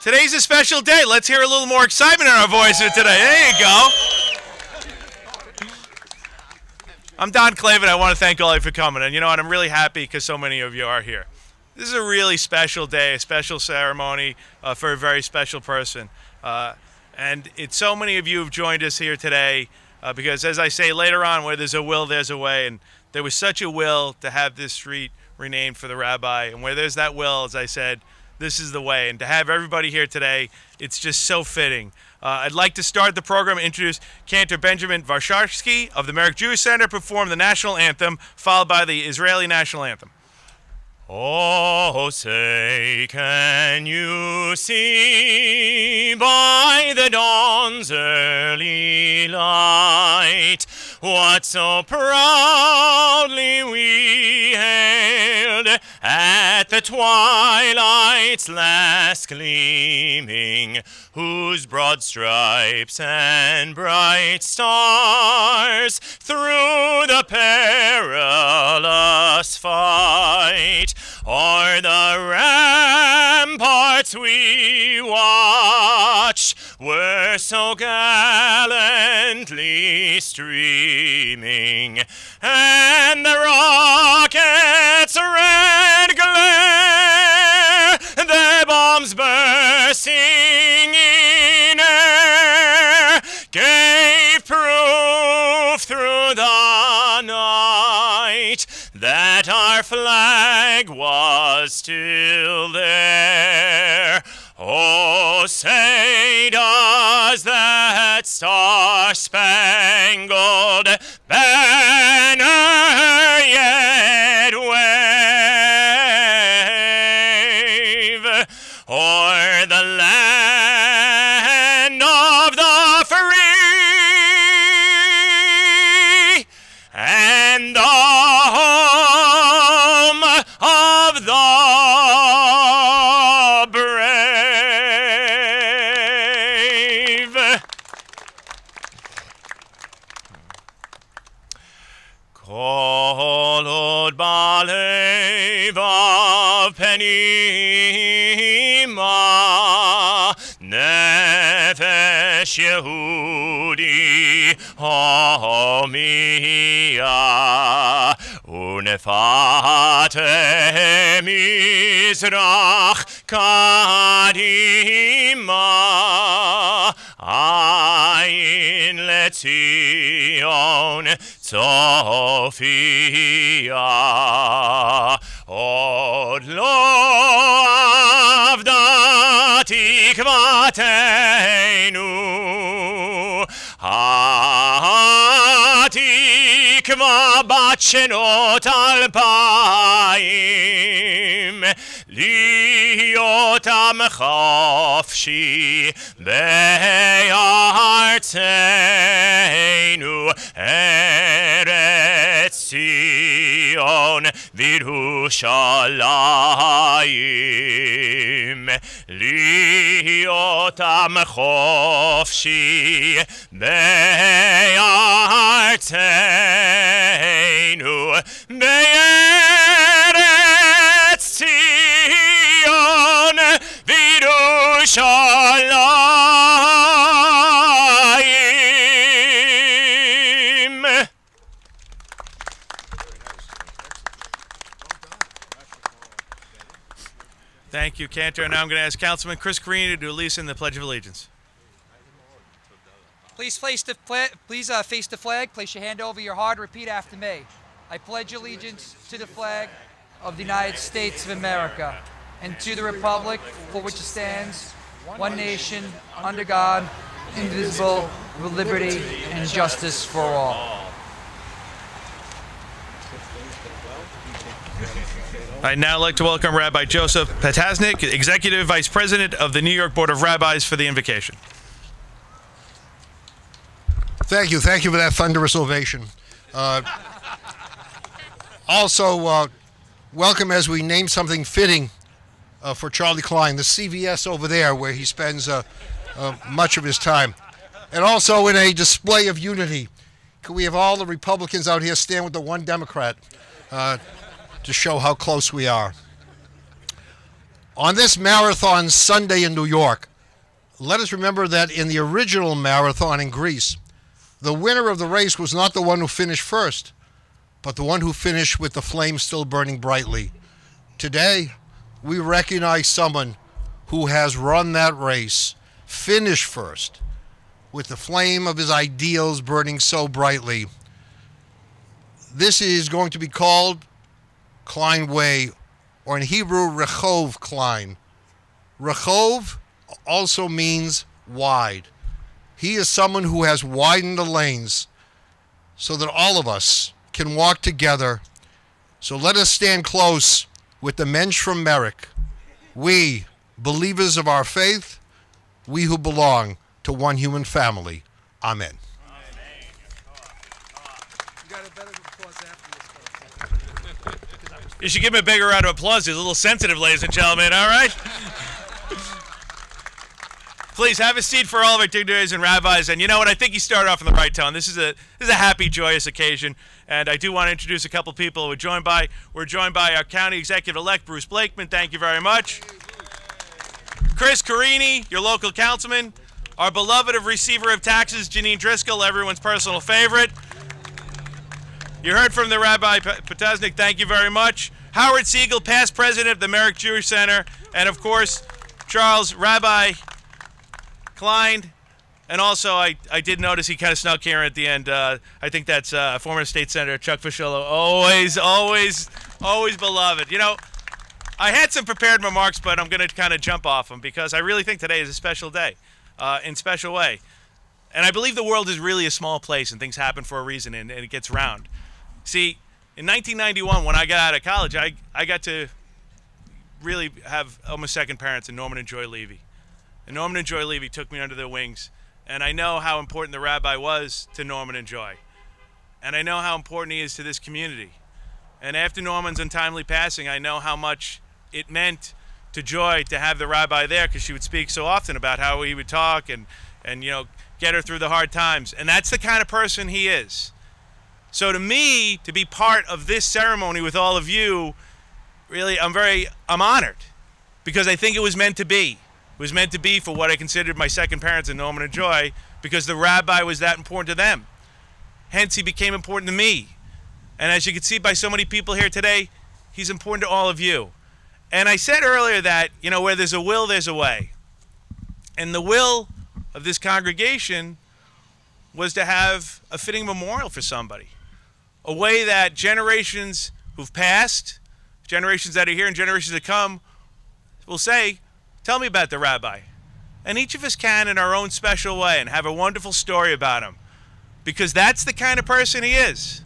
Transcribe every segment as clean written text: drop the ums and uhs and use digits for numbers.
Today's a special day. Let's hear a little more excitement in our voices today. There you go. I'm Don Clavin. I want to thank all of you for coming. And you know what? I'm really happy because so many of you are here. This is a really special day, a special ceremony for a very special person. And it's so many of you have joined us here today because, as I say, later on, where there's a will, there's a way. And there was such a will to have this street renamed for the rabbi. And where there's that will, as I said, this is the way. And to have everybody here today, it's just so fitting. I'd like to start the program and introduce Cantor Benjamin Varsharsky of the Merrick Jewish Centre perform the national anthem, followed by the Israeli national anthem. Oh, say, can you see by the dawn's early light what so proudly we hailed at the twilight's last gleaming, whose broad stripes and bright stars through the perilous fight o'er the ramparts we watched were so gallantly streaming, and the rockets' red glare, their bombs bursting in air, gave proof through the night that our flag was still there. Oh, say, does that star-spangled banner yet wave o'er the land of the free and the home of the brave? Kolod balev of penima, nefesh Yehudi homia, unefate mizrach kadima, ayin letzion Sophia, od lo avda tikvateinu, ha-tikva bat shenot alpaim, להיות עמך חופשי בארצנו, ארץ ציון וירושלים. להיות עמך חופשי בארצנו, בארץ ציון וירושלים. Thank you, Cantor. And now I'm going to ask Councilman Chris Carino to lead us in the Pledge of Allegiance. Please face the flag. Place your hand over your heart. Repeat after me. I pledge allegiance to the flag of the United States of America and to the republic for which it stands, one nation, under God, indivisible, with liberty and justice for all. I'd now like to welcome Rabbi Joseph Patasnik, Executive Vice President of the New York Board of Rabbis, for the invocation. Thank you for that thunderous ovation. Also, welcome as we name something fitting for Charlie Klein, the CVS over there where he spends much of his time. And also in a display of unity, can we have all the Republicans out here stand with the one Democrat to show how close we are. On this marathon Sunday in New York, let us remember that in the original marathon in Greece, the winner of the race was not the one who finished first, but the one who finished with the flame still burning brightly. Today, we recognize someone who has run that race, finished first, with the flame of his ideals burning so brightly. This is going to be called Klein Way, or in Hebrew, Rechov Klein. Rechov also means wide. He is someone who has widened the lanes so that all of us can walk together. So let us stand close with the mensch from Merrick. We, believers of our faith, we who belong to one human family. Amen. You should give him a bigger round of applause. He's a little sensitive, ladies and gentlemen, all right? Please have a seat for all of our dignitaries and rabbis. And you know what? I think you started off on the right tone. This is a happy, joyous occasion. And I do want to introduce a couple people we're joined by. We're joined by our county executive-elect, Bruce Blakeman. Thank you very much. Chris Carini, your local councilman. Our beloved receiver of taxes, Janine Driscoll, everyone's personal favorite. You heard from the Rabbi Potaznik. Thank you very much. Howard Siegel, past president of the Merrick Jewish Centre. And, of course, Rabbi Klein, and also I did notice he kind of snuck here at the end. I think that's former state senator Chuck Fischello, always beloved. You know, I had some prepared remarks, but I'm going to kind of jump off them because I really think today is a special day, in a special way. And I believe the world is really a small place and things happen for a reason and it gets round. See, in 1991, when I got out of college, I got to really have almost second parents in Norman and Joy Levy. And Norman and Joy Levy took me under their wings. And I know how important the rabbi was to Norman and Joy. And I know how important he is to this community. And after Norman's untimely passing, I know how much it meant to Joy to have the rabbi there, because she would speak so often about how he would talk and you know, get her through the hard times. And that's the kind of person he is. So to me, to be part of this ceremony with all of you, really, I'm honored, because I think it was meant to be. It was meant to be for what I considered my second parents in Norman and Joy, because the rabbi was that important to them. Hence, he became important to me. And as you can see by so many people here today, he's important to all of you. And I said earlier that, you know, where there's a will, there's a way. And the will of this congregation was to have a fitting memorial for somebody. A way that generations who've passed, generations that are here and generations that come, will say, tell me about the rabbi. And each of us can in our own special way and have a wonderful story about him. Because that's the kind of person he is.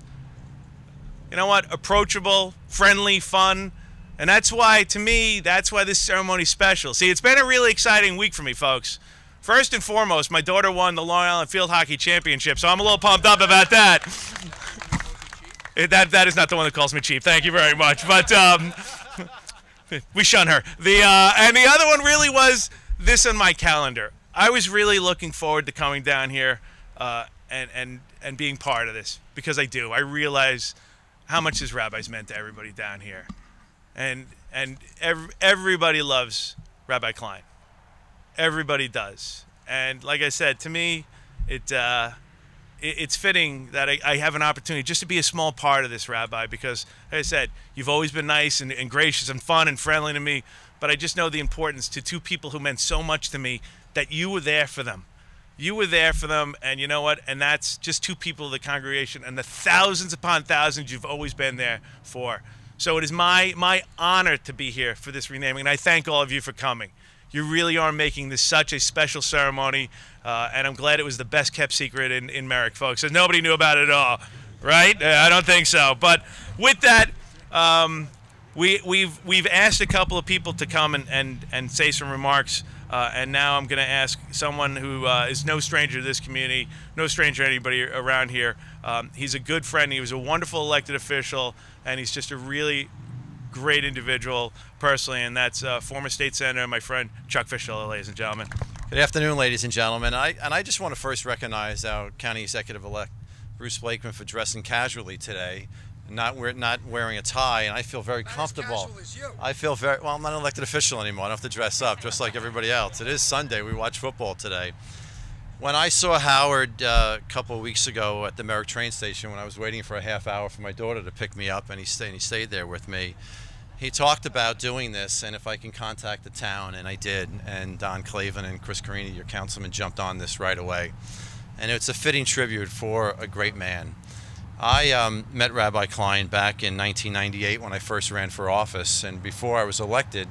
You know what? Approachable, friendly, fun. And that's why, to me, that's why this ceremony is special. See, it's been a really exciting week for me, folks. First and foremost, my daughter won the Long Island Field Hockey Championship, so I'm a little pumped up about that. That is not the one that calls me chief. Thank you very much. But we shun her. And the other one really was this on my calendar. I was really looking forward to coming down here and being part of this, because I do. I realize how much this rabbi's meant to everybody down here. And everybody loves Rabbi Klein. Everybody does. And like I said, to me, it's fitting that I have an opportunity just to be a small part of this, Rabbi, because, like I said, you've always been nice and gracious and fun and friendly to me, but I just know the importance to two people who meant so much to me, that you were there for them. You were there for them, and you know what? And that's just two people of the congregation, and the thousands upon thousands you've always been there for. So it is my honor to be here for this renaming, and I thank all of you for coming. You really are making this such a special ceremony, and I'm glad it was the best kept secret in Merrick, folks. So nobody knew about it at all, right? I don't think so. But with that, we've asked a couple of people to come and say some remarks, and now I'm going to ask someone who is no stranger to this community, no stranger to anybody around here. He's a good friend. He was a wonderful elected official, and he's just a really great individual personally, and that's former state senator, my friend Chuck Fischello, ladies and gentlemen. Good afternoon, ladies and gentlemen. I just want to first recognize our county executive-elect, Bruce Blakeman, for dressing casually today. not wearing a tie, and I feel very comfortable. I feel very well. I'm not an elected official anymore. I don't have to dress up just like everybody else. It is Sunday. We watch football today. When I saw Howard a couple of weeks ago at the Merrick train station, when I was waiting for a half hour for my daughter to pick me up, and he stayed there with me. He talked about doing this, and if I can contact the town, and I did. And Don Clavin and Chris Carini, your councilman, jumped on this right away. And it's a fitting tribute for a great man. I met Rabbi Klein back in 1998 when I first ran for office, and before I was elected,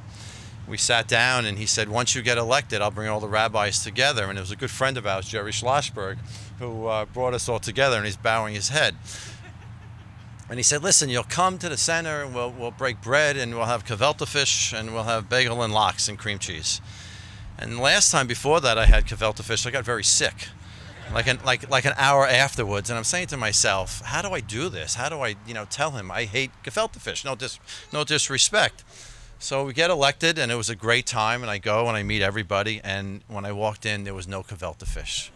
we sat down and he said, once you get elected, I'll bring all the rabbis together. And it was a good friend of ours, Jerry Schlossberg, who brought us all together, and he's bowing his head. And he said, listen, you'll come to the center, and we'll break bread, and we'll have gefilte fish, and we'll have bagel and lox and cream cheese. And last time before that I had gefilte fish, I got very sick, like an hour afterwards. And I'm saying to myself, how do I do this? How do I, tell him I hate gefilte fish? No disrespect. So we get elected, and it was a great time, and I go and I meet everybody. And when I walked in, there was no gefilte fish.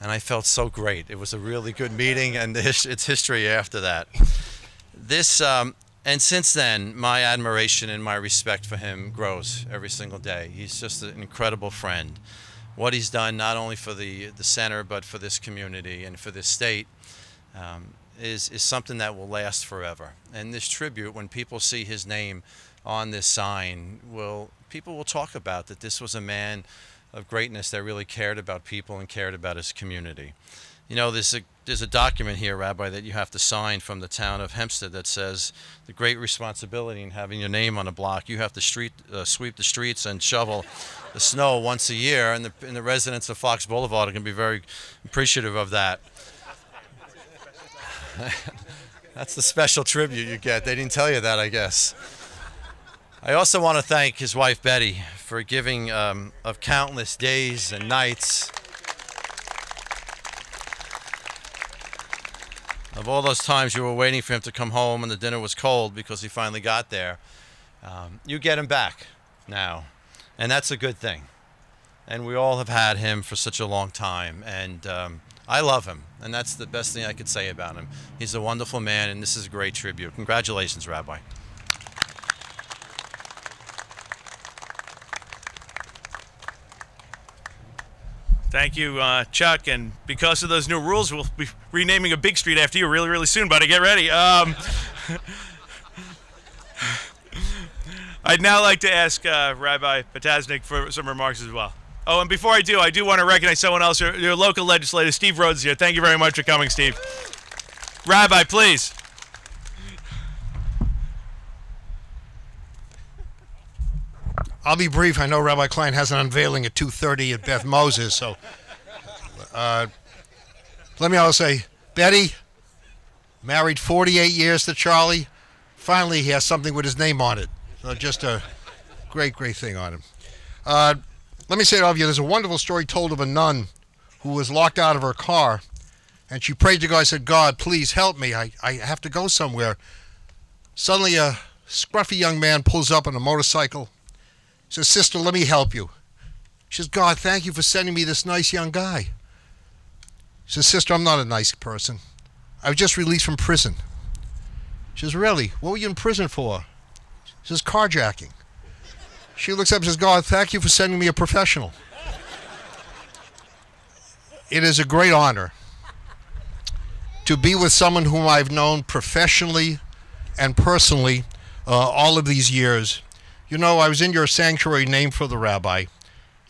And I felt so great. It was a really good meeting, and it's history after that. And since then, my admiration and my respect for him grows every single day. He's just an incredible friend. What he's done, not only for the center, but for this community and for this state, is something that will last forever. And this tribute, when people see his name on this sign, people will talk about that this was a man of greatness that really cared about people and cared about his community. There's a document here, Rabbi, that you have to sign from the town of Hempstead that says the great responsibility in having your name on a block. You have to sweep the streets and shovel the snow once a year, and the residents of Fox Boulevard are going to be very appreciative of that. That's the special tribute you get. They didn't tell you that, I guess. I also want to thank his wife, Betty, for giving of countless days and nights, of all those times you were waiting for him to come home and the dinner was cold because he finally got there. You get him back now, and that's a good thing. And we all have had him for such a long time, and I love him, and that's the best thing I could say about him. He's a wonderful man, and this is a great tribute. Congratulations, Rabbi. Thank you, Chuck. And because of those new rules, we'll be renaming a big street after you really, really soon, buddy. Get ready. I'd now like to ask Rabbi Potasnik for some remarks as well. Oh, and before I do want to recognize someone else, your local legislator, Steve Rhodes, here. Thank you very much for coming, Steve. Rabbi, please. I'll be brief. I know Rabbi Klein has an unveiling at 2:30 at Beth Moses, so let me also say, Betty, married 48 years to Charlie. Finally, he has something with his name on it. So just a great, great thing on him. Let me say to all of you, there's a wonderful story told of a nun who was locked out of her car, and she prayed to God. Said, God, please help me. I have to go somewhere. Suddenly, a scruffy young man pulls up on a motorcycle. He says, sister, let me help you. She says, God, thank you for sending me this nice young guy. She says, sister, I'm not a nice person. I was just released from prison. She says, really? What were you in prison for? She says, carjacking. She looks up and says, God, thank you for sending me a professional. It is a great honor to be with someone whom I've known professionally and personally all of these years. You know, I was in your sanctuary named for the rabbi.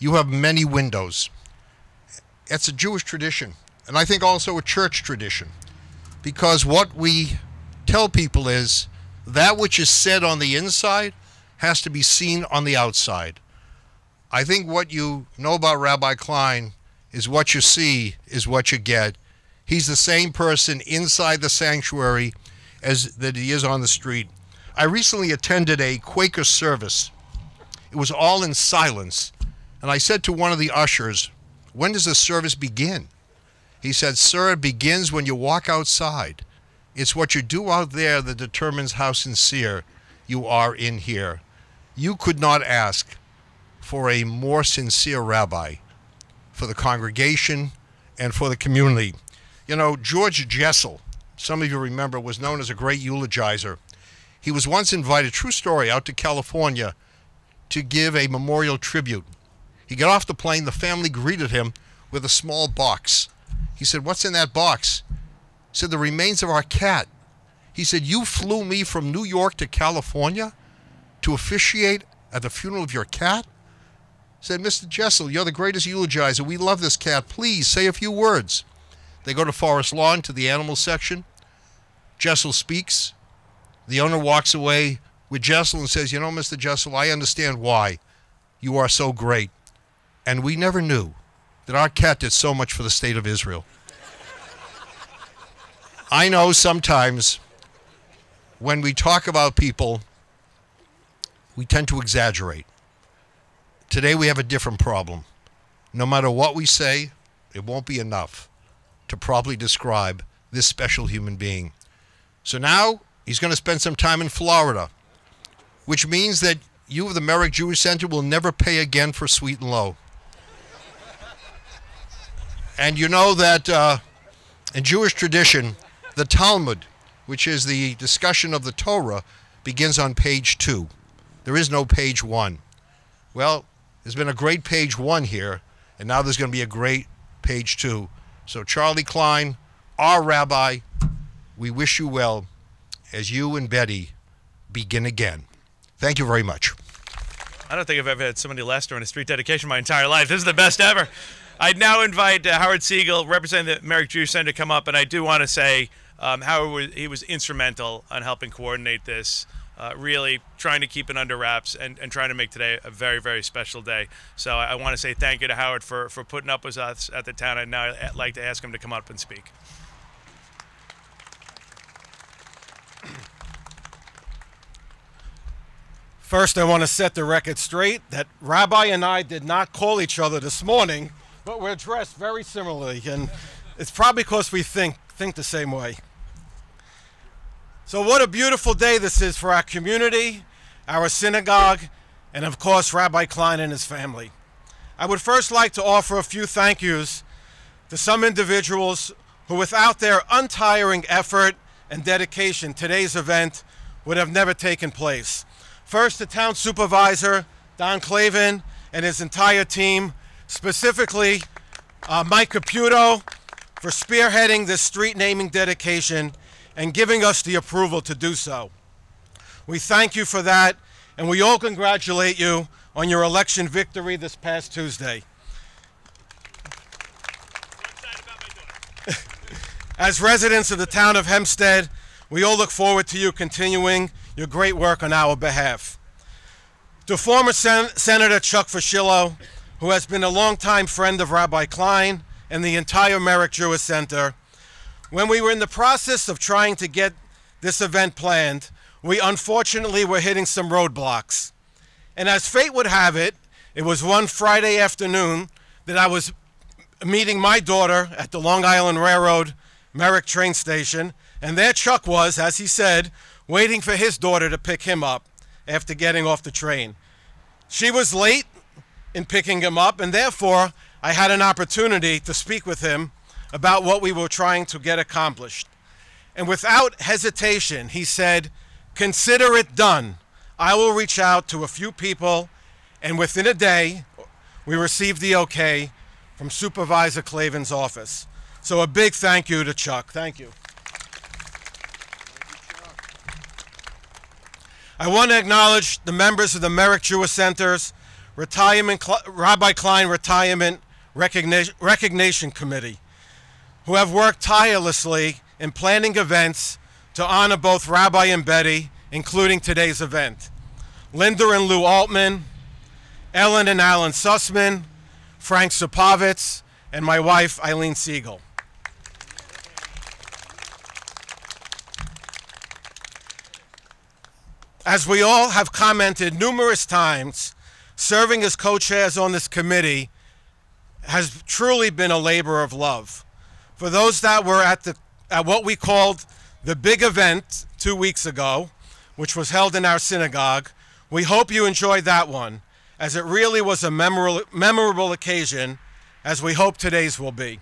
You have many windows. It's a Jewish tradition, and I think also a church tradition, because what we tell people is that which is said on the inside has to be seen on the outside. I think what you know about Rabbi Klein is what you see is what you get. He's the same person inside the sanctuary as that he is on the street. I recently attended a Quaker service. It was all in silence. And I said to one of the ushers, when does the service begin? He said, sir, it begins when you walk outside. It's what you do out there that determines how sincere you are in here. You could not ask for a more sincere rabbi for the congregation and for the community. You know, George Jessel, some of you remember, was known as a great eulogizer. He was once invited, true story, out to California to give a memorial tribute. He got off the plane. The family greeted him with a small box. He said, "What's in that box?" He said, "The remains of our cat." He said, "You flew me from New York to California to officiate at the funeral of your cat?" He said, "Mr. Jessel, you're the greatest eulogizer. We love this cat. Please say a few words." They go to Forest Lawn to the animal section. Jessel speaks. The owner walks away with Jessel and says, "You know, Mr. Jessel, I understand why you are so great. And we never knew that our cat did so much for the state of Israel." I know sometimes when we talk about people, we tend to exaggerate. Today we have a different problem. No matter what we say, it won't be enough to properly describe this special human being. So now he's going to spend some time in Florida, which means that you of the Merrick Jewish Centre will never pay again for Sweet and Low. And you know that in Jewish tradition, the Talmud, which is the discussion of the Torah, begins on page 2. There is no page 1. Well, there's been a great page 1 here, and now there's going to be a great page 2. So Charlie Klein, our rabbi, we wish you well as you and Betty begin again. Thank you very much. I don't think I've ever had somebody less during a street dedication my entire life. This is the best ever. I'd now invite Howard Siegel, representing the Merrick Jewish Centre, to come up, and I do want to say Howard he was instrumental in helping coordinate this, really trying to keep it under wraps and trying to make today a very, very special day. So I want to say thank you to Howard for putting up with us at the town. I'd now like to ask him to come up and speak. First, I want to set the record straight that Rabbi and I did not call each other this morning, but we're dressed very similarly, and it's probably because we think the same way. So what a beautiful day this is for our community, our synagogue, and of course Rabbi Klein and his family. I would first like to offer a few thank yous to some individuals who, without their untiring effort and dedication, today's event would have never taken place. First, the town supervisor, Don Clavin, and his entire team, specifically Mike Caputo, for spearheading this street naming dedication and giving us the approval to do so. We thank you for that, and we all congratulate you on your election victory this past Tuesday. As residents of the town of Hempstead, we all look forward to you continuing your great work on our behalf. To former Senator Chuck Fuschillo, who has been a longtime friend of Rabbi Klein and the entire Merrick Jewish Centre, when we were in the process of trying to get this event planned, we unfortunately were hitting some roadblocks. And as fate would have it, it was one Friday afternoon that I was meeting my daughter at the Long Island Railroad Merrick train station, and there Chuck was, as he said, waiting for his daughter to pick him up after getting off the train. She was late in picking him up, and therefore I had an opportunity to speak with him about what we were trying to get accomplished. And without hesitation, he said, "Consider it done. I will reach out to a few people," and within a day, we received the okay from Supervisor Clavin's office. So a big thank you to Chuck. Thank you. I want to acknowledge the members of the Merrick Jewish Center's Rabbi Klein Retirement Recognition Committee, who have worked tirelessly in planning events to honor both Rabbi and Betty, including today's event. Linda and Lou Altman, Ellen and Alan Sussman, Frank Supovitz, and my wife, Eileen Siegel. As we all have commented numerous times, serving as co-chairs on this committee has truly been a labor of love. For those that were at what we called the big event 2 weeks ago, which was held in our synagogue, we hope you enjoyed that one, as it really was a memorable occasion, as we hope today's will be.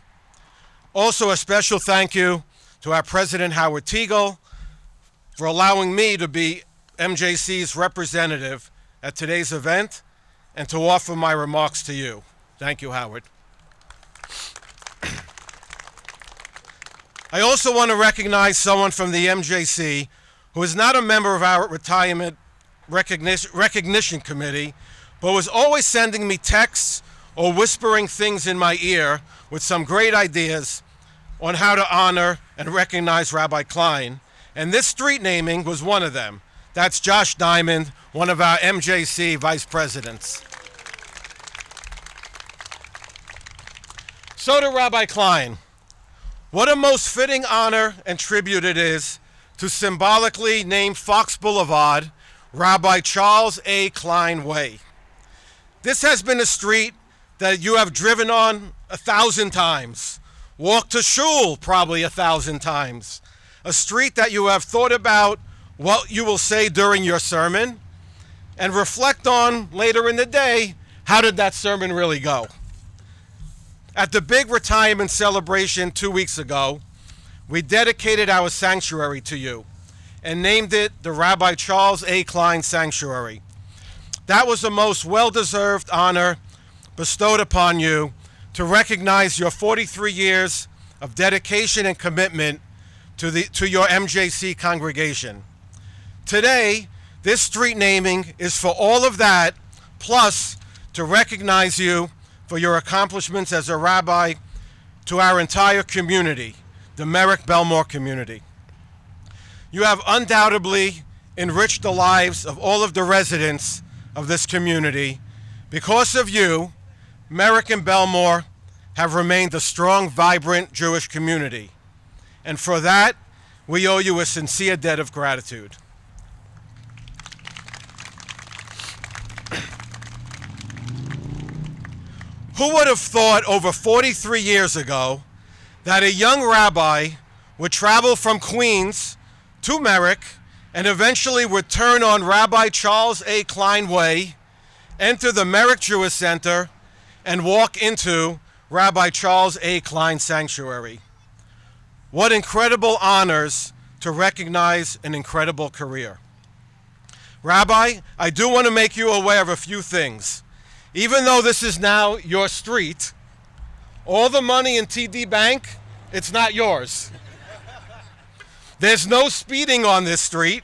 Also, a special thank you to our President Howard Teagle for allowing me to be MJC's representative at today's event and to offer my remarks to you. Thank you, Howard. I also want to recognize someone from the MJC who is not a member of our retirement recognition committee, but was always sending me texts or whispering things in my ear with some great ideas on how to honor and recognize Rabbi Klein. And this street naming was one of them. That's Josh Diamond, one of our MJC vice presidents. So to Rabbi Klein, what a most fitting honor and tribute it is to symbolically name Fox Boulevard Rabbi Charles A. Klein Way. This has been a street that you have driven on 1,000 times, walked to shul probably 1,000 times, a street that you have thought about what you will say during your sermon and reflect on later in the day, how did that sermon really go? At the big retirement celebration 2 weeks ago, we dedicated our sanctuary to you and named it the Rabbi Charles A. Klein Sanctuary. That was the most well-deserved honor bestowed upon you to recognize your 43 years of dedication and commitment to your MJC congregation. Today, this street naming is for all of that, plus to recognize you for your accomplishments as a rabbi to our entire community, the Merrick Belmore community. You have undoubtedly enriched the lives of all of the residents of this community. Because of you, Merrick and Belmore have remained a strong, vibrant Jewish community. And for that, we owe you a sincere debt of gratitude. Who would have thought over 43 years ago that a young rabbi would travel from Queens to Merrick and eventually would turn on Rabbi Charles A. Klein Way, enter the Merrick Jewish Centre, and walk into Rabbi Charles A. Klein Sanctuary? What incredible honors to recognize an incredible career. Rabbi, I do want to make you aware of a few things. Even though this is now your street, all the money in TD Bank, it's not yours. There's no speeding on this street,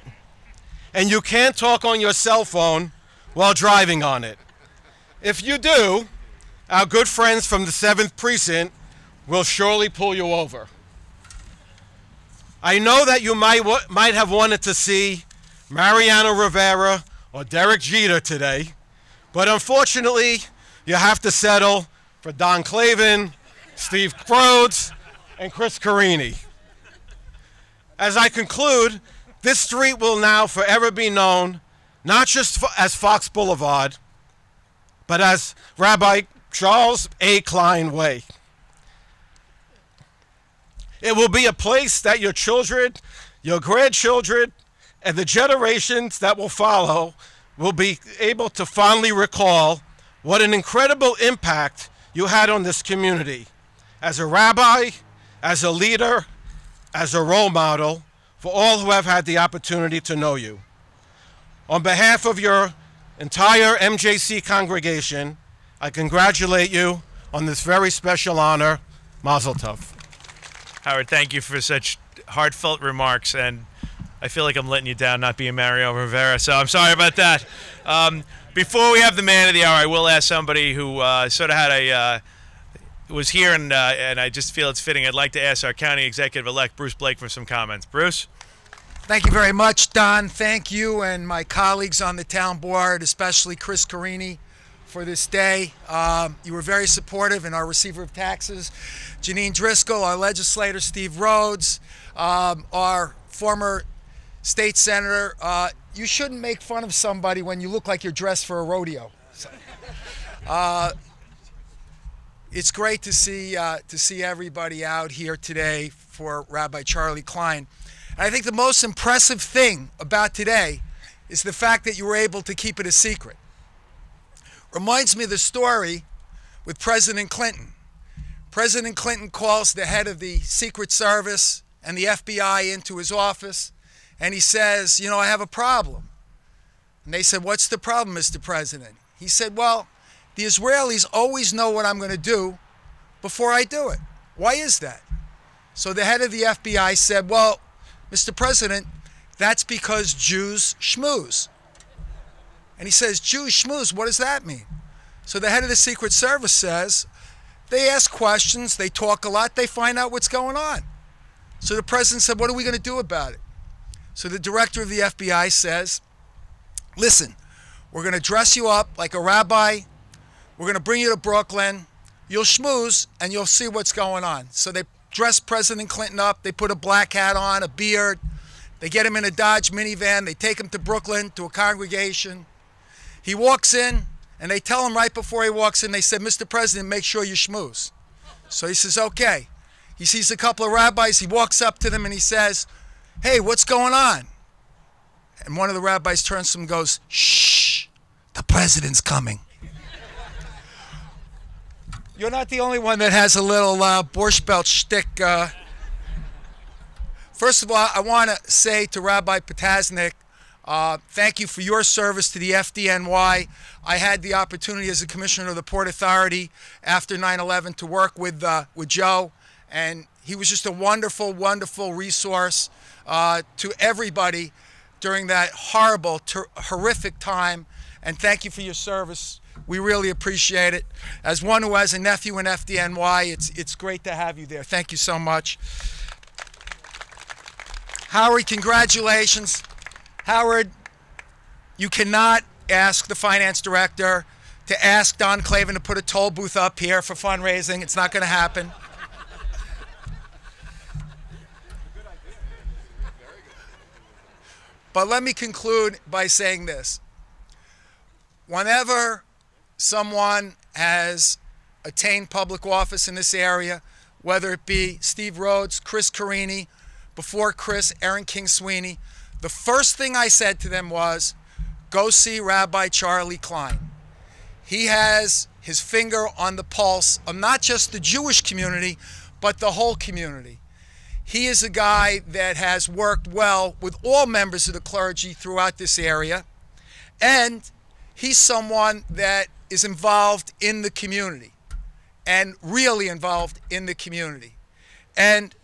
and you can't talk on your cell phone while driving on it. If you do, our good friends from the 7th Precinct will surely pull you over. I know that you might have wanted to see Mariano Rivera or Derek Jeter today, but unfortunately, you have to settle for Don Clavin, Steve Rhodes, and Chris Carini. As I conclude, this street will now forever be known not just as Fox Boulevard, but as Rabbi Charles A. Klein Way. It will be a place that your children, your grandchildren, and the generations that will follow will be able to fondly recall what an incredible impact you had on this community as a rabbi, as a leader, as a role model for all who have had the opportunity to know you. On behalf of your entire MJC congregation, I congratulate you on this very special honor. Mazel tov. Howard, thank you for such heartfelt remarks, and I feel like I'm letting you down not being Mario Rivera, so I'm sorry about that. Before we have the man of the hour, I will ask somebody who sort of had was here, and I just feel it's fitting. I'd like to ask our county executive-elect, Bruce Blake, for some comments. Bruce? Thank you very much, Don. Thank you and my colleagues on the town board, especially Chris Carini, for this day. You were very supportive, and our receiver of taxes, Janine Driscoll, our legislator, Steve Rhodes, our former state senator. You shouldn't make fun of somebody when you look like you're dressed for a rodeo. So, it's great to see everybody out here today for Rabbi Charlie Klein. And I think the most impressive thing about today is the fact that you were able to keep it a secret. Reminds me of the story with President Clinton. President Clinton calls the head of the Secret Service and the FBI into his office, and he says, you know, I have a problem. And they said, what's the problem, Mr. President? He said, well, the Israelis always know what I'm going to do before I do it. Why is that? So the head of the FBI said, well, Mr. President, that's because Jews schmooze. And he says, Jews schmooze, what does that mean? So the head of the Secret Service says, they ask questions, they talk a lot, they find out what's going on. So the president said, what are we going to do about it? So the director of the FBI says, listen, we're going to dress you up like a rabbi, we're going to bring you to Brooklyn, you'll schmooze, and you'll see what's going on. So they dress President Clinton up, they put a black hat on, a beard, they get him in a Dodge minivan, they take him to Brooklyn to a congregation. He walks in, and they tell him right before he walks in, they said, Mr. President, make sure you schmooze. So he says, okay. He sees a couple of rabbis, he walks up to them and he says, hey, what's going on? And one of the rabbis turns to him and goes, shh, the president's coming. You're not the only one that has a little Borscht Belt shtick. First of all, I want to say to Rabbi Potasnik, thank you for your service to the FDNY. I had the opportunity as a commissioner of the Port Authority after 9/11 to work with Joe, and he was just a wonderful, wonderful resource to everybody during that horrible, horrific time. And thank you for your service. We really appreciate it. As one who has a nephew in FDNY, it's great to have you there. Thank you so much. Howard, congratulations. Howard, you cannot ask the finance director to ask Don Clavin to put a toll booth up here for fundraising. It's not going to happen. But let me conclude by saying this. Whenever someone has attained public office in this area, whether it be Steve Rhodes, Chris Carini, before Chris, Aaron King Sweeney, the first thing I said to them was, go see Rabbi Charlie Klein. He has his finger on the pulse of not just the Jewish community, but the whole community. He is a guy that has worked well with all members of the clergy throughout this area, and he's someone that is involved in the community, and really involved in the community. And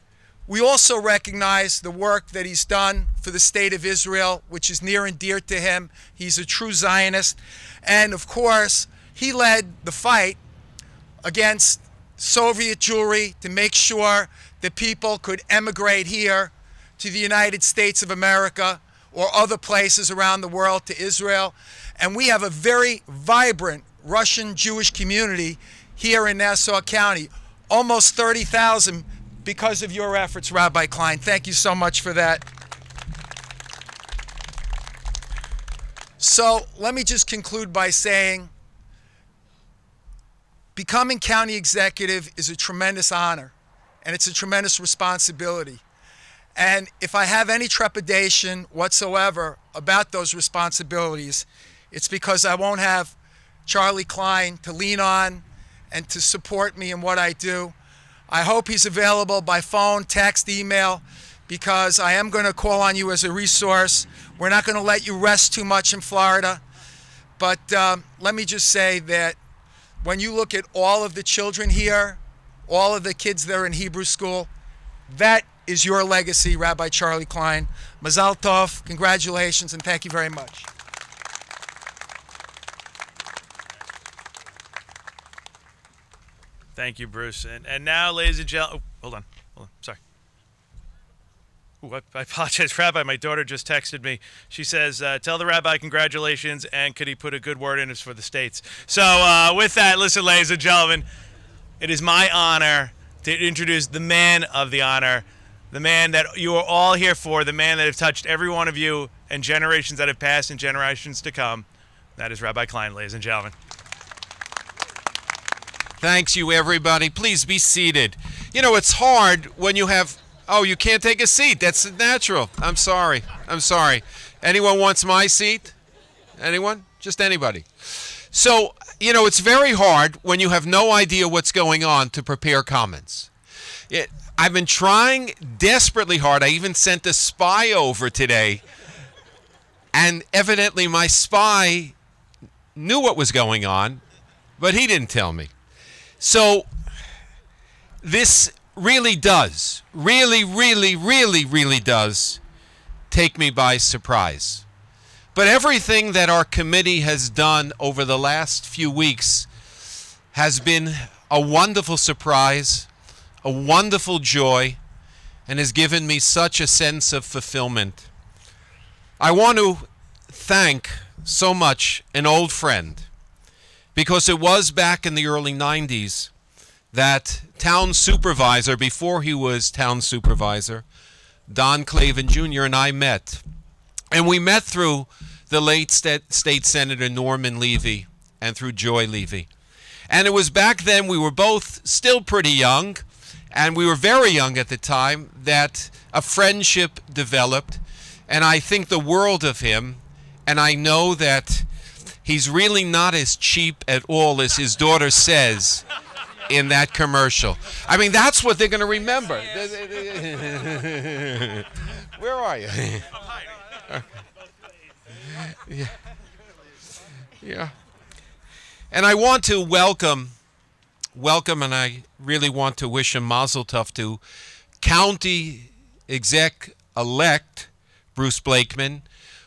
we also recognize the work that he's done for the state of Israel, which is near and dear to him. He's a true Zionist. And of course, he led the fight against Soviet Jewry to make sure that people could emigrate here to the United States of America or other places around the world to Israel. And we have a very vibrant Russian Jewish community here in Nassau County, almost 30,000 because of your efforts, Rabbi Klein. Thank you so much for that. So let me just conclude by saying, becoming county executive is a tremendous honor, and it's a tremendous responsibility. And if I have any trepidation whatsoever about those responsibilities, it's because I won't have Charlie Klein to lean on and to support me in what I do. I hope he's available by phone, text, email, because I am going to call on you as a resource. We're not going to let you rest too much in Florida. But let me just say that when you look at all of the children here, all of the kids that are in Hebrew school, that is your legacy, Rabbi Charlie Klein. Mazal tov, congratulations, and thank you very much. Thank you, Bruce. And now, ladies and gentlemen, hold on, sorry. Ooh, I apologize, Rabbi. My daughter just texted me. She says, tell the rabbi congratulations, and could he put a good word in us for the States? So with that, listen, ladies and gentlemen, it is my honor to introduce the man of the honor, the man that you are all here for, the man that have touched every one of you and generations that have passed and generations to come. That is Rabbi Klein, ladies and gentlemen. Thanks, you everybody. Please be seated. You know, it's hard when you have... Oh, you can't take a seat. That's natural. I'm sorry. I'm sorry. Anyone wants my seat? Anyone? Just anybody. So, you know, it's very hard when you have no idea what's going on to prepare comments. I've been trying desperately hard. I even sent a spy over today, and evidently my spy knew what was going on, but he didn't tell me. So this really does, really does take me by surprise. But everything that our committee has done over the last few weeks has been a wonderful surprise, a wonderful joy, and has given me such a sense of fulfillment. I want to thank so much an old friend, because it was back in the early 90s that town supervisor, before he was town supervisor, Don Klein Jr. and I met. And we met through the late State Senator Norman Levy and through Joy Levy. And it was back then, we were both still pretty young, and we were very young at the time, that a friendship developed. And I think the world of him, and I know that he's really not as cheap at all as his daughter says in that commercial. I mean, that's what they're going to remember. Where are you? Yeah. And I want to welcome, and I really want to wish him mazel tov to County Exec-elect Bruce Blakeman,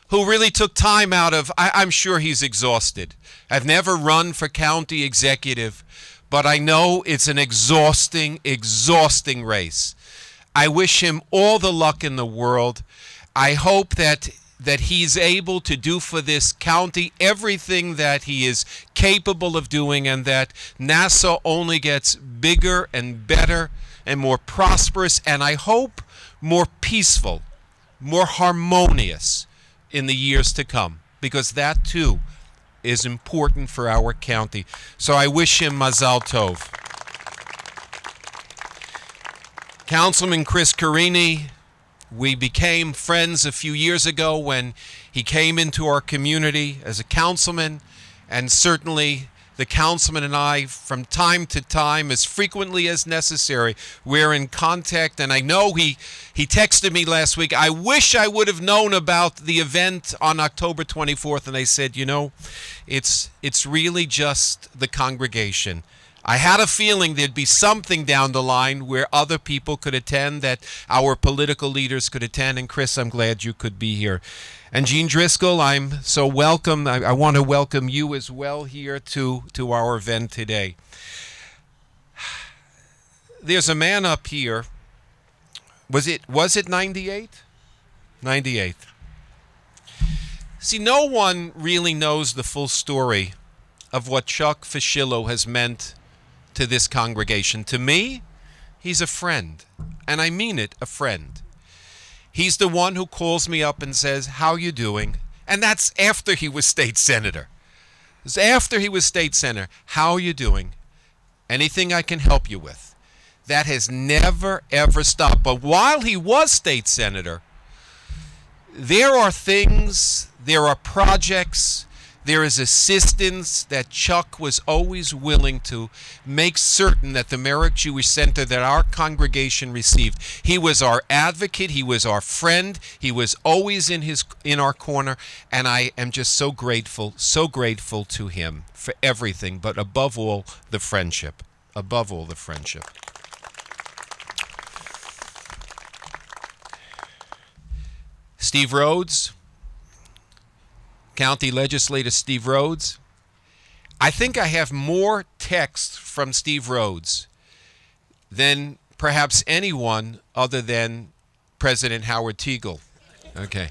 who really took time out of, I'm sure he's exhausted. I've never run for county executive, but I know it's an exhausting race. I wish him all the luck in the world. I hope that he's able to do for this county everything that he is capable of doing, and that Nassau only gets bigger and better and more prosperous, and I hope more peaceful, more harmonious in the years to come, because that too is important for our county. So I wish him mazal tov. Councilman Chris Carini, we became friends a few years ago when he came into our community as a councilman, and certainly the councilman and I, from time to time, as frequently as necessary, we're in contact. And I know he texted me last week, I wish I would have known about the event on October 24th. And I said, you know, it's really just the congregation. I had a feeling there'd be something down the line where other people could attend, that our political leaders could attend. And Chris, I'm glad you could be here. And Jean Driscoll, I'm so welcome. I want to welcome you as well here to our event today. There's a man up here. Was it 98? 98. See, no one really knows the full story of what Chuck Fuschillo has meant to this congregation. To me, he's a friend, and I mean it, a friend. He's the one who calls me up and says, how you doing? And that's after he was state senator. It's after he was state senator. How are you doing? Anything I can help you with? That has never, ever stopped. But while he was state senator, there are things, there are projects, there is assistance that Chuck was always willing to make certain that the Merrick Jewish Centre, that our congregation received. He was our advocate. He was our friend. He was always in our corner. And I am just so grateful to him for everything, but above all, the friendship. Above all, the friendship. Steve Rhodes, County Legislator Steve Rhodes. I think I have more texts from Steve Rhodes than perhaps anyone other than President Howard Teagle. Okay.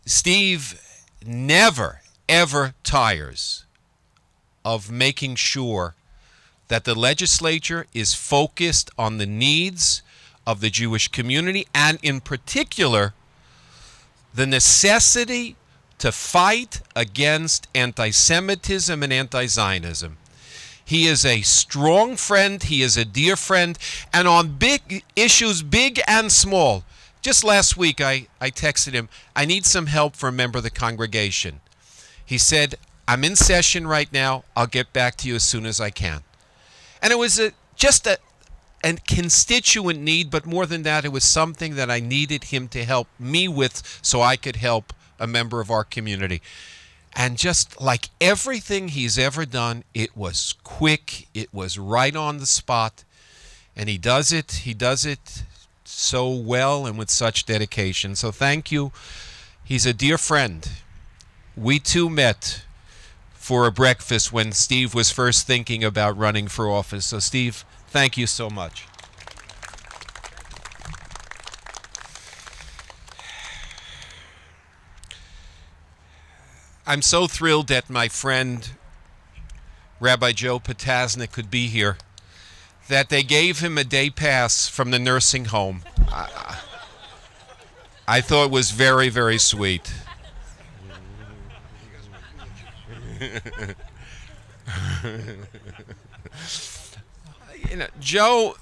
Steve never, ever tires of making sure that the legislature is focused on the needs of the Jewish community, and in particular, the necessity to fight against anti-Semitism and anti-Zionism. He is a strong friend. He is a dear friend. And on big issues, big and small. Just last week, I texted him, I need some help for a member of the congregation. He said, I'm in session right now. I'll get back to you as soon as I can. And it was just a constituent need, but more than that, it was something that I needed him to help me with so I could help a member of our community. And just like everything he's ever done, it was quick, it was right on the spot, and he does it so well and with such dedication. So thank you. He's a dear friend. We too met for a breakfast when Steve was first thinking about running for office. So Steve, thank you so much. I'm so thrilled that my friend Rabbi Joe Potasnik could be here, that they gave him a day pass from the nursing home. I thought it was very, very sweet. You know, Joe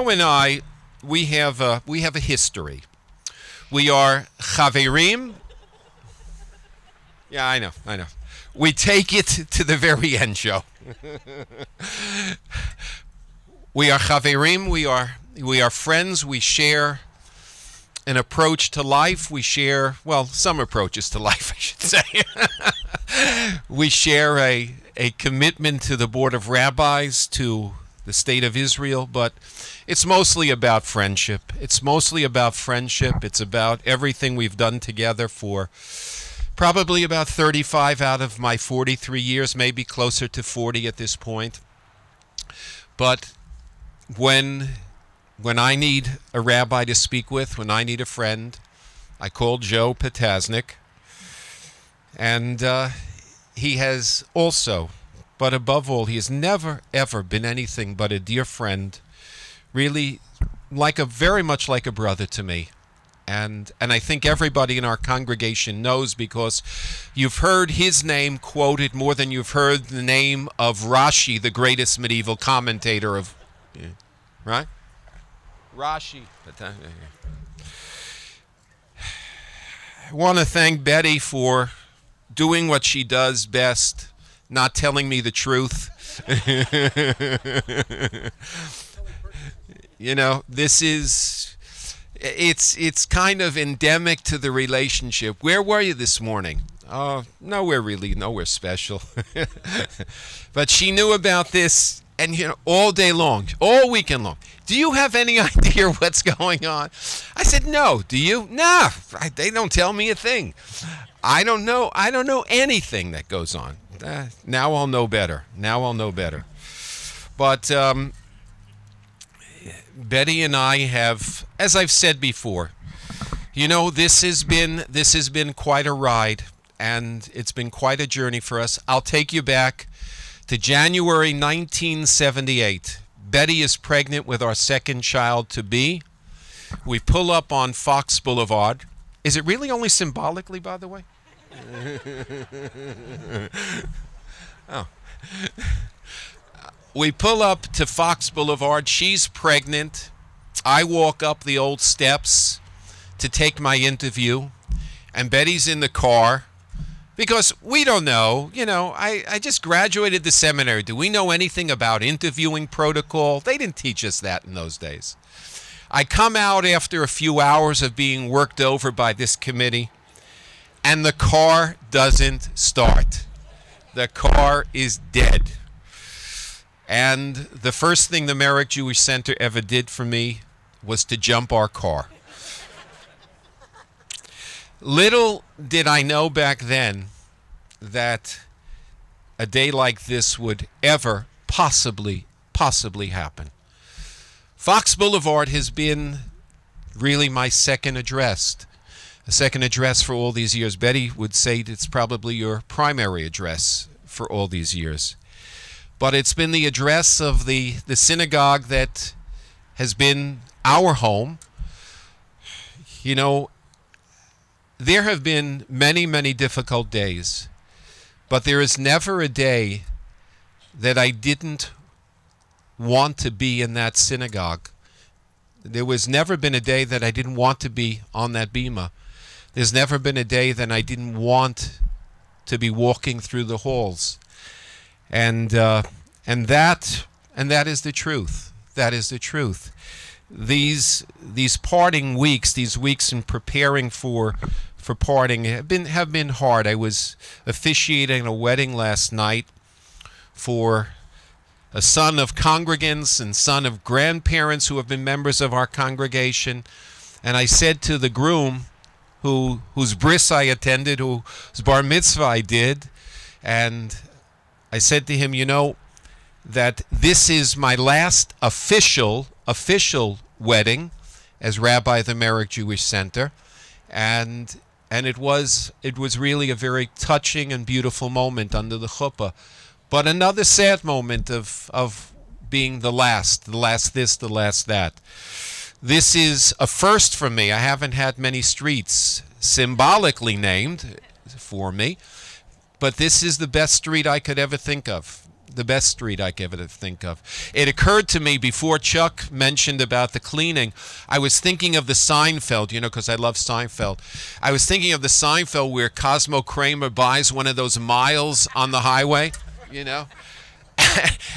and I, we have a history. We are chaverim. Yeah, I know. We take it to the very end, Joe. We are chaverim. We are friends. We share an approach to life. We share, well, some approaches to life, I should say. We share a commitment to the Board of Rabbis, to the State of Israel, but it's mostly about friendship. It's mostly about friendship. It's about everything we've done together for probably about 35 out of my 43 years, maybe closer to 40 at this point. But when I need a rabbi to speak with, when I need a friend, I call Joe Potasnik. And he has also, but above all, he has never, ever been anything but a dear friend, really very much like a brother to me. And I think everybody in our congregation knows, because you've heard his name quoted more than you've heard the name of Rashi, the greatest medieval commentator of, right? Rashi. I want to thank Betty for doing what she does best, not telling me the truth. You know, this is, it's kind of endemic to the relationship. Where were you this morning? Oh, nowhere really, nowhere special. But she knew about this, and you know, all day long, all weekend long. Do you have any idea what's going on? I said, no. Do you? No, they don't tell me a thing. I don't know anything that goes on. Now I'll know better. But Betty and I have, as I've said before, you know, this has been quite a ride, and it's been quite a journey for us. I'll take you back to January 1978. Betty is pregnant with our second child to be. We pull up on Fox Boulevard. Is it really only symbolically, by the way? Oh. We pull up to Fox Boulevard. She's pregnant. I walk up the old steps to take my interview, and Betty's in the car, because we don't know. You know, I just graduated the seminary. Do we know anything about interviewing protocol? They didn't teach us that in those days. I come out after a few hours of being worked over by this committee, and the car doesn't start. The car is dead. And the first thing the Merrick Jewish Centre ever did for me was to jump our car. Little did I know back then that a day like this would ever possibly happen. Fox Boulevard has been really my second address. A second address for all these years. Betty would say it's probably your primary address for all these years. But it's been the address of the synagogue that has been our home. You know, there have been many, many difficult days, but there is never a day that I didn't want to be in that synagogue. There was never been a day that I didn't want to be on that bima. There's never been a day that I didn't want to be walking through the halls. And that is the truth. That is the truth. These parting weeks, these weeks in preparing for parting have been hard. I was officiating a wedding last night for a son of congregants and son of grandparents who have been members of our congregation. And I said to the groom, whose bris I attended, whose bar mitzvah I did, and I said to him, you know, that this is my last official wedding as rabbi of the Merrick Jewish Centre, and it was really a very touching and beautiful moment under the chuppah, but another sad moment of being the last this, the last that. This is a first for me. I haven't had many streets symbolically named for me, but this is the best street I could ever think of. The best street I could ever think of. It occurred to me before Chuck mentioned about the cleaning, I was thinking of the Seinfeld, you know, because I love Seinfeld. I was thinking of the Seinfeld where Cosmo Kramer buys one of those miles on the highway, you know,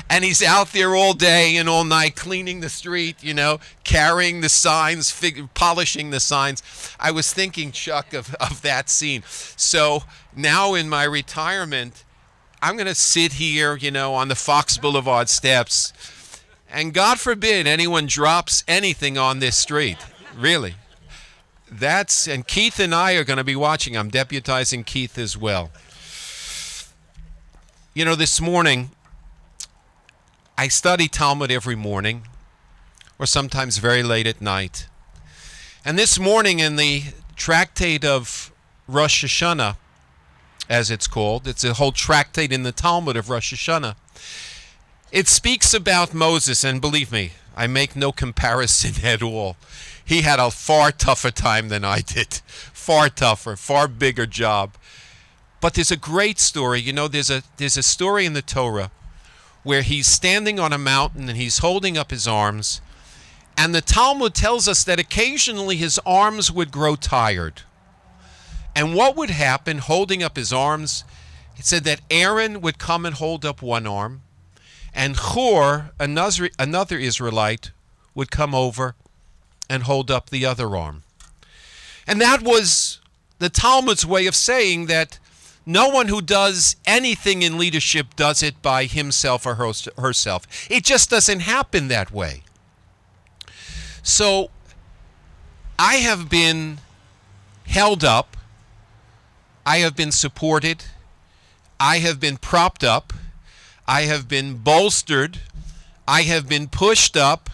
and he's out there all day and all night cleaning the street, you know, carrying the signs, polishing the signs. I was thinking, Chuck, of that scene. So now in my retirement, I'm going to sit here, you know, on the Fox Boulevard steps, and God forbid anyone drops anything on this street. Really. And Keith and I are going to be watching. I'm deputizing Keith as well. You know, this morning, I study Talmud every morning, or sometimes very late at night. And this morning in the tractate of Rosh Hashanah, as it's called, it's a whole tractate in the Talmud of Rosh Hashanah. It speaks about Moses, and believe me, I make no comparison at all. He had a far tougher time than I did. Far tougher, far bigger job. But there's a great story. You know, there's a story in the Torah where he's standing on a mountain and he's holding up his arms, and the Talmud tells us that occasionally his arms would grow tired. And what would happen holding up his arms? It said that Aaron would come and hold up one arm, and Hur, another Israelite, would come over and hold up the other arm. And that was the Talmud's way of saying that no one who does anything in leadership does it by himself or herself. It just doesn't happen that way. So I have been held up. I have been supported. I have been propped up. I have been bolstered. I have been pushed up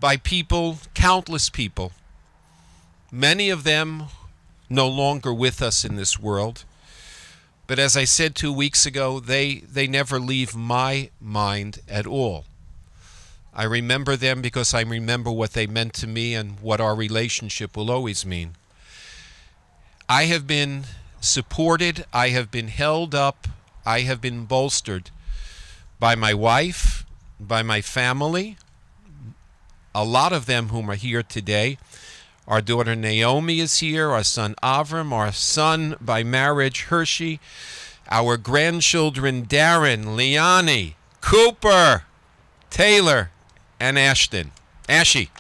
by people, countless people. Many of them no longer with us in this world. But as I said 2 weeks ago, they never leave my mind at all. I remember them because I remember what they meant to me and what our relationship will always mean. I have been supported, I have been held up, I have been bolstered by my wife, by my family, a lot of them whom are here today. Our daughter Naomi is here, our son Avram, our son by marriage Hershey, our grandchildren Darren, Liani, Cooper, Taylor, and Ashy.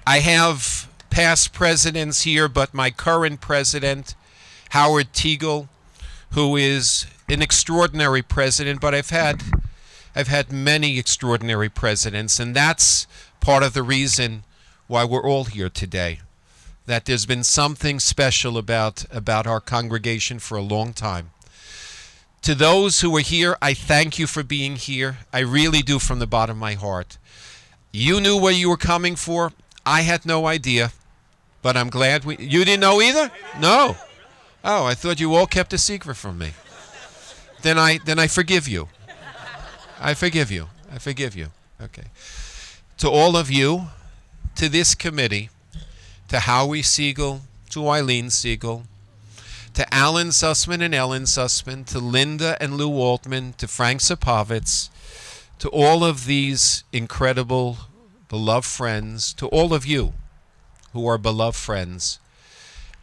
I have past presidents here, but my current president, Howard Teagle, who is an extraordinary president, but I've had many extraordinary presidents, and that's part of the reason why we're all here today. That there's been something special about our congregation for a long time. To those who are here, I thank you for being here. I really do from the bottom of my heart. You knew what you were coming for. I had no idea, but I'm glad you didn't know either? No. Oh, I thought you all kept a secret from me. Then I forgive you. I forgive you. I forgive you. Okay. To all of you, to this committee, to Howie Siegel, to Eileen Siegel, to Alan Sussman and Ellen Sussman, to Linda and Lou Altman, to Frank Sapovitz, to all of these incredible, beloved friends, to all of you who are beloved friends,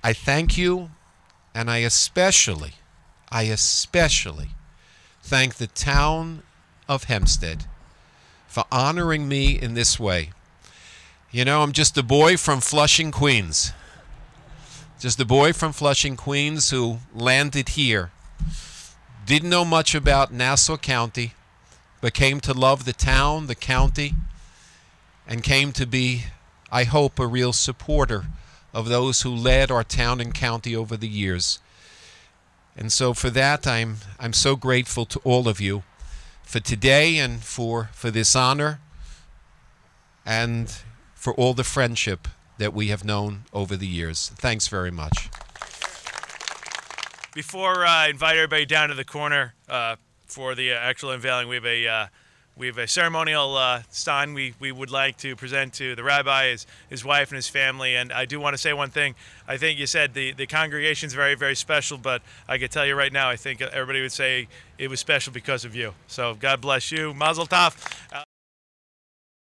I thank you, and I especially thank the town of Hempstead for honoring me in this way. You know, I'm just a boy from Flushing, Queens. Just a boy from Flushing, Queens who landed here. Didn't know much about Nassau County, but came to love the town, the county, and came to be, I hope, a real supporter of those who led our town and county over the years. And so for that, I'm so grateful to all of you for today and for this honor and for all the friendship that we have known over the years. Thanks very much. Before I invite everybody down to the corner for the actual unveiling, we have a ceremonial stein we would like to present to the rabbi, his wife, and his family. And I do want to say one thing. I think you said the congregation is very, very special, but I can tell you right now, I think everybody would say it was special because of you. So God bless you. Mazel tov.